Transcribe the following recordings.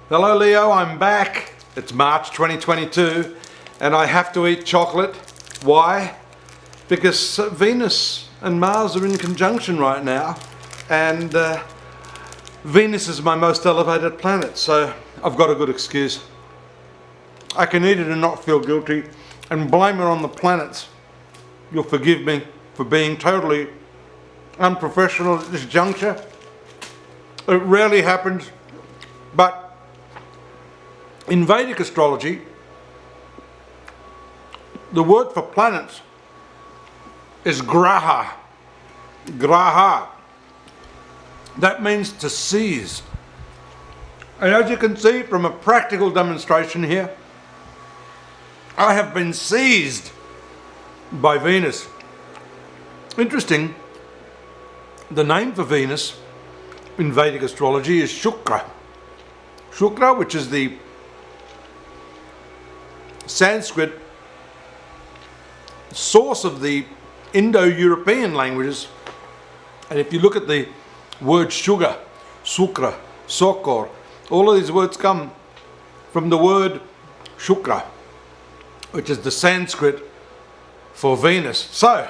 Hello Leo, I'm back. It's March 2022 and I have to eat chocolate. Why? Because Venus and Mars are in conjunction right now, and Venus is my most elevated planet, so I've got a good excuse. I can eat it and not feel guilty and blame it on the planets. You'll forgive me for being totally unprofessional at this juncture. It rarely happens, but in Vedic astrology, the word for planets is graha. Graha. That means to seize. And as you can see from a practical demonstration here, I have been seized by Venus. Interesting, the name for Venus in Vedic astrology is Shukra. Shukra, which is the Sanskrit source of the Indo-European languages. And if you look at the word sugar, sukra, sokor, all of these words come from the word Shukra, which is the Sanskrit for Venus. So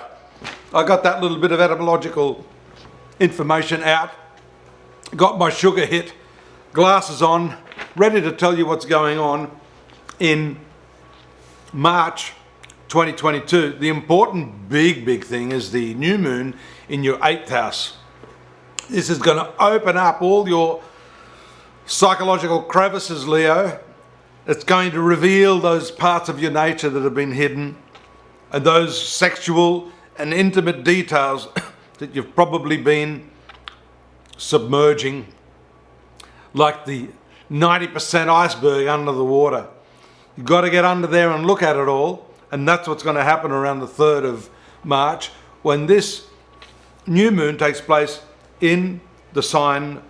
I got that little bit of etymological information out, got my sugar hit, glasses on, ready to tell you what's going on in March 2022. The important big thing is the new moon in your 8th house. This is going to open up all your psychological crevices, Leo. It's going to reveal those parts of your nature that have been hidden, and those sexual and intimate details that you've probably been submerging like the 90% iceberg under the water. You've got to get under there and look at it all, and that's what's going to happen around the 3rd of March when this new moon takes place in the sign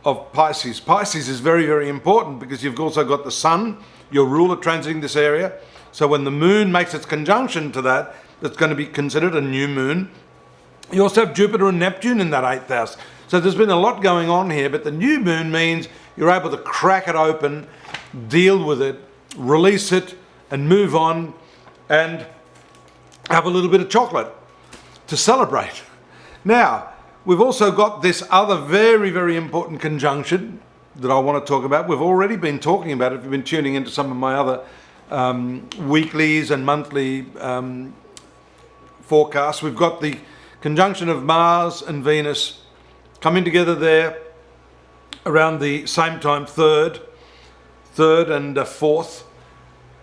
of Pisces. Pisces is very important because you've also got the sun, your ruler, transiting this area. So when the moon makes its conjunction to that, it's going to be considered a new moon. You also have Jupiter and Neptune in that 8th house. So there's been a lot going on here, but the new moon means you're able to crack it open, deal with it, release it, and move on, and have a little bit of chocolate to celebrate. Now, we've also got this other very important conjunction that I want to talk about. We've already been talking about it if you've been tuning into some of my other weeklies and monthly forecasts. We've got the conjunction of Mars and Venus coming together there around the same time, 3rd and 4th,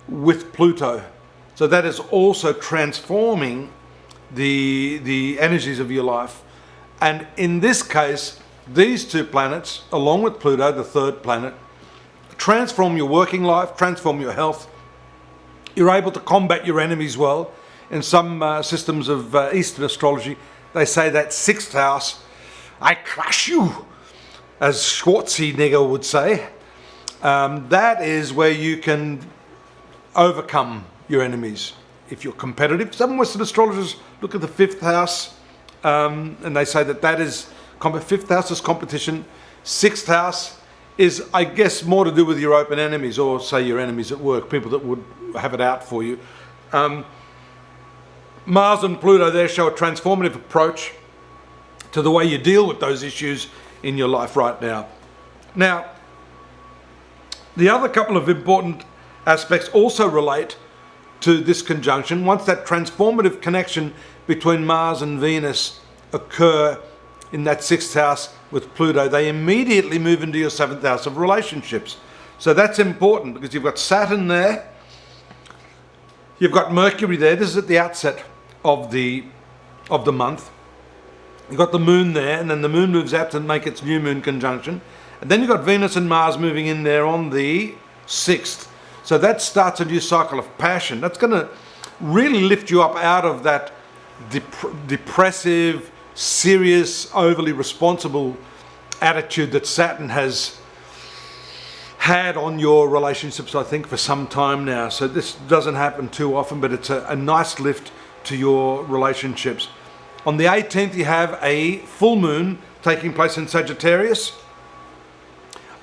with Pluto. So that is also transforming the energies of your life. And in this case, these two planets, along with Pluto, the 3rd planet, transform your working life, transform your health. You're able to combat your enemies well. In some systems of Eastern astrology, they say that 6th house, I crush you, as Schwarzenegger would say. That is where you can overcome your enemies. If you're competitive, some Western astrologers look at the 5th house and they say that is 5th house is competition. 6th house is, I guess, more to do with your open enemies, or say your enemies at work, people that would have it out for you. Mars and Pluto there show a transformative approach to the way you deal with those issues in your life right now. Now, the other couple of important aspects also relate to this conjunction. Once that transformative connection between Mars and Venus occur in that 6th house with Pluto, they immediately move into your 7th house of relationships. So that's important because you've got Saturn there, you've got Mercury there. This is at the outset of the month. You've got the moon there, and then the moon moves out to make its new moon conjunction. And then you've got Venus and Mars moving in there on the 6th. So that starts a new cycle of passion. That's going to really lift you up out of that depressive, serious, overly responsible attitude that Saturn has had on your relationships, I think, for some time now. So this doesn't happen too often, but it's a nice lift to your relationships. On the 18th, you have a full moon taking place in Sagittarius.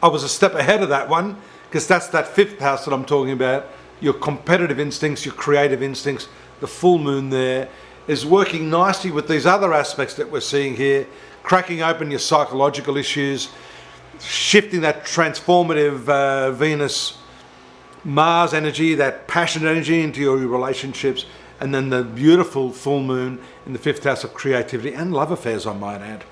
I was a step ahead of that one because that's that 5th house that I'm talking about, your competitive instincts, your creative instincts. The full moon there is working nicely with these other aspects that we're seeing here, cracking open your psychological issues, shifting that transformative Venus Mars energy, that passion energy into your relationships, and then the beautiful full moon in the 5th house of creativity and love affairs, I might add.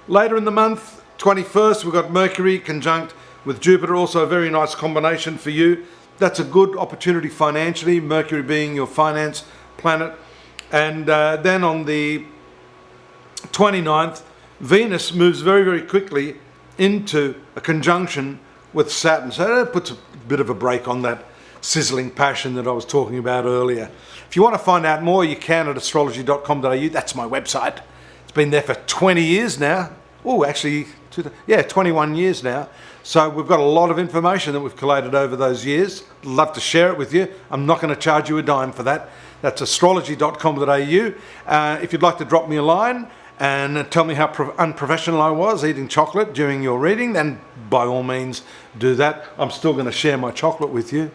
Later in the month, 21st, we've got Mercury conjunct with Jupiter, also a very nice combination for you. That's a good opportunity financially, Mercury being your finance planet. And then on the 29th, Venus moves very, very quickly into a conjunction with Saturn. So that puts a bit of a break on that sizzling passion that I was talking about earlier. If you want to find out more, you can at astrology.com.au. That's my website. It's been there for 20 years now. Oh, actually, 21 years now. So we've got a lot of information that we've collated over those years. Love to share it with you. I'm not going to charge you a dime for that. That's astrology.com.au. If you'd like to drop me a line and tell me how unprofessional I was eating chocolate during your reading, then by all means do that. I'm still going to share my chocolate with you.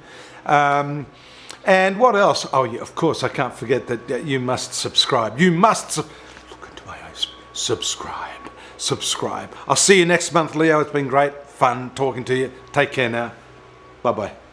And what else? Oh yeah, of course, I can't forget that you must subscribe. You must look into my eyes. Subscribe. I'll see you next month, Leo. It's been great fun talking to you. Take care now. Bye-bye.